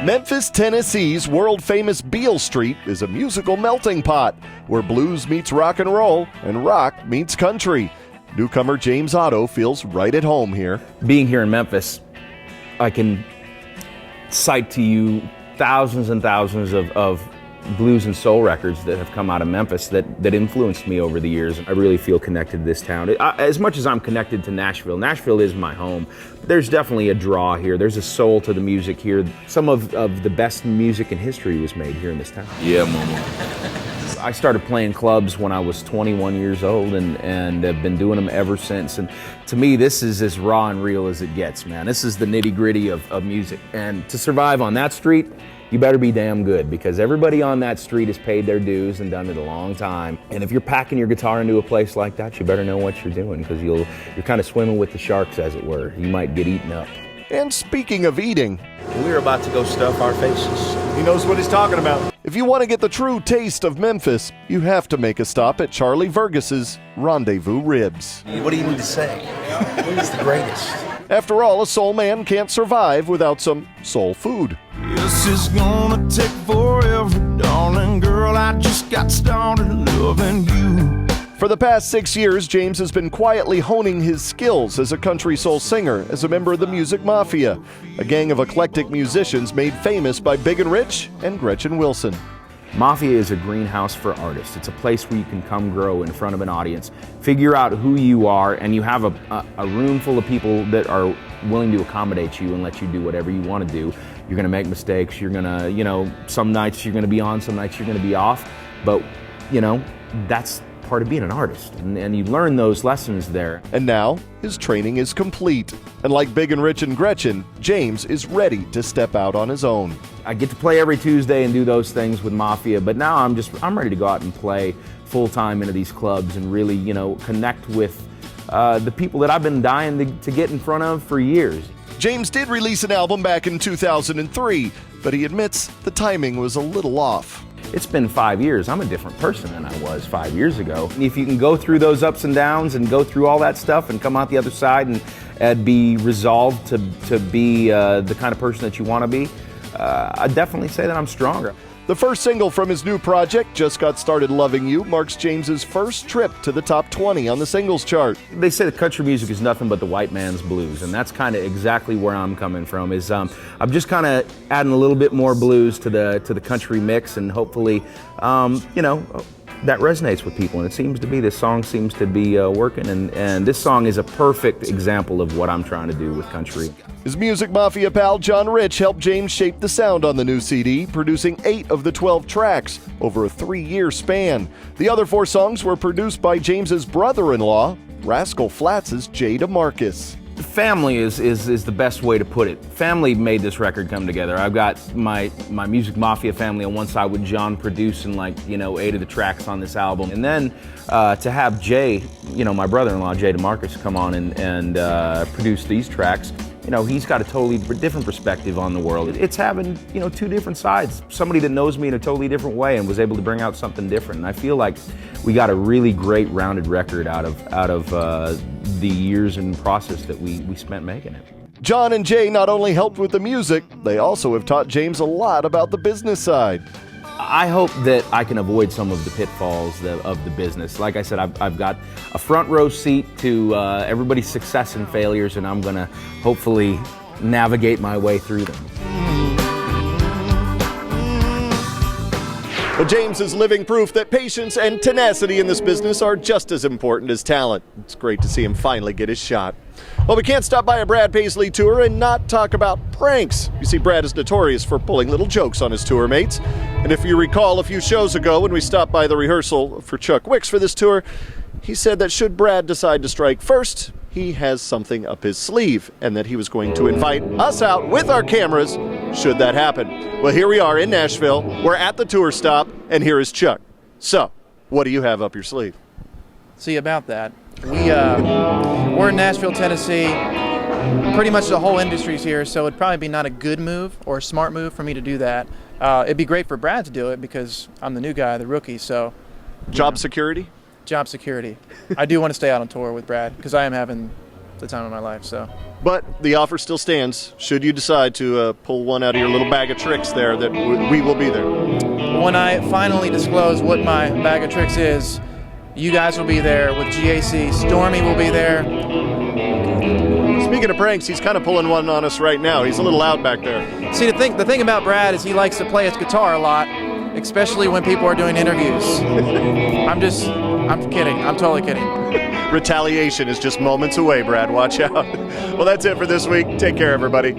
Memphis, Tennessee's world-famous Beale Street is a musical melting pot where blues meets rock and roll and rock meets country. Newcomer James Otto feels right at home here. Being here in Memphis, I can cite to you thousands and thousands of blues and soul records that have come out of Memphis that influenced me over the years. I really feel connected to this town. As much as I'm connected to Nashville, Nashville is my home. There's definitely a draw here. There's a soul to the music here. Some of the best music in history was made here in this town. Yeah, mama. I started playing clubs when I was 21 years old and have been doing them ever since. And to me, this is as raw and real as it gets, man. This is the nitty-gritty of music. And to survive on that street, you better be damn good, because everybody on that street has paid their dues and done it a long time. And if you're packing your guitar into a place like that, you better know what you're doing, because you're kind of swimming with the sharks, as it were. You might get eaten up. And speaking of eating, we're about to go stuff our faces. he knows what he's talking about. If you want to get the true taste of Memphis, you have to make a stop at Charlie Vergus's Rendezvous Ribs. What do you need to say? What is the greatest? After all, a soul man can't survive without some soul food. This is gonna take forever, darling girl. I just got started loving you. For the past 6 years, James has been quietly honing his skills as a country soul singer as a member of the Muzik Mafia, a gang of eclectic musicians made famous by Big and Rich and Gretchen Wilson. Mafia is a greenhouse for artists. It's a place where you can come grow in front of an audience, figure out who you are, and you have a room full of people that are willing to accommodate you and let you do whatever you want to do. You're going to make mistakes. You're going to, some nights you're going to be on, some nights you're going to be off. But, that's part of being an artist. And you learn those lessons there. And now, his training is complete. And like Big and Rich and Gretchen, James is ready to step out on his own. I get to play every Tuesday and do those things with Mafia, but now I'm ready to go out and play full-time into these clubs and really, connect with the people that I've been dying to get in front of for years. James did release an album back in 2003, but he admits the timing was a little off. It's been 5 years. I'm a different person than I was 5 years ago. If you can go through those ups and downs and go through all that stuff and come out the other side and be resolved to be the kind of person that you want to be, I'd definitely say that I'm stronger. The first single from his new project, Just Got Started Loving You, marks James's first trip to the top 20 on the singles chart. They say that country music is nothing but the white man's blues, and that's kind of exactly where I'm coming from. I'm just kind of adding a little bit more blues to the country mix, and hopefully, that resonates with people. And it seems to be, this song seems to be working, and this song is a perfect example of what I'm trying to do with country. His Muzik Mafia pal John Rich helped James shape the sound on the new CD, producing 8 of the 12 tracks over a 3-year span. The other 4 songs were produced by James's brother-in-law, Rascal Flatts' Jay DeMarcus. Family is the best way to put it. Family made this record come together. I've got my Muzik Mafia family on one side with John producing 8 of the tracks on this album. And then to have Jay, my brother-in-law, Jay DeMarcus, come on and produce these tracks, he's got a totally different perspective on the world. It's having, 2 different sides. Somebody that knows me in a totally different way and was able to bring out something different. And I feel like we got a really great rounded record out of the years and process that we spent making it. John and Jay not only helped with the music, they also have taught James a lot about the business side. I hope that I can avoid some of the pitfalls of the business. Like I said, I've got a front row seat to everybody's success and failures, and I'm gonna hopefully navigate my way through them. Well, James is living proof that patience and tenacity in this business are just as important as talent. It's great to see him finally get his shot. Well, we can't stop by a Brad Paisley tour and not talk about pranks. You see, Brad is notorious for pulling little jokes on his tour mates. And if you recall a few shows ago when we stopped by the rehearsal for Chuck Wicks for this tour, he said that should Brad decide to strike first, he has something up his sleeve, and that he was going to invite us out with our cameras should that happen. Well, here we are in Nashville. We're at the tour stop, and here is Chuck. So, what do you have up your sleeve? See, about that, we're in Nashville, Tennessee. Pretty much the whole industry's here, so it'd probably be not a good move or a smart move for me to do that. It'd be great for Brad to do it because I'm the new guy, the rookie, so. Job security? Job security. I do want to stay out on tour with Brad because I am having the time of my life. So, But the offer still stands. Should you decide to pull one out of your little bag of tricks there, that we will be there. when I finally disclose what my bag of tricks is, you guys will be there with GAC. Stormy will be there. Speaking of pranks, he's kind of pulling one on us right now. He's a little loud back there. See, the thing about Brad is he likes to play his guitar a lot, especially when people are doing interviews. I'm kidding. I'm totally kidding. Retaliation is just moments away, Brad. Watch out. Well, that's it for this week. Take care, everybody.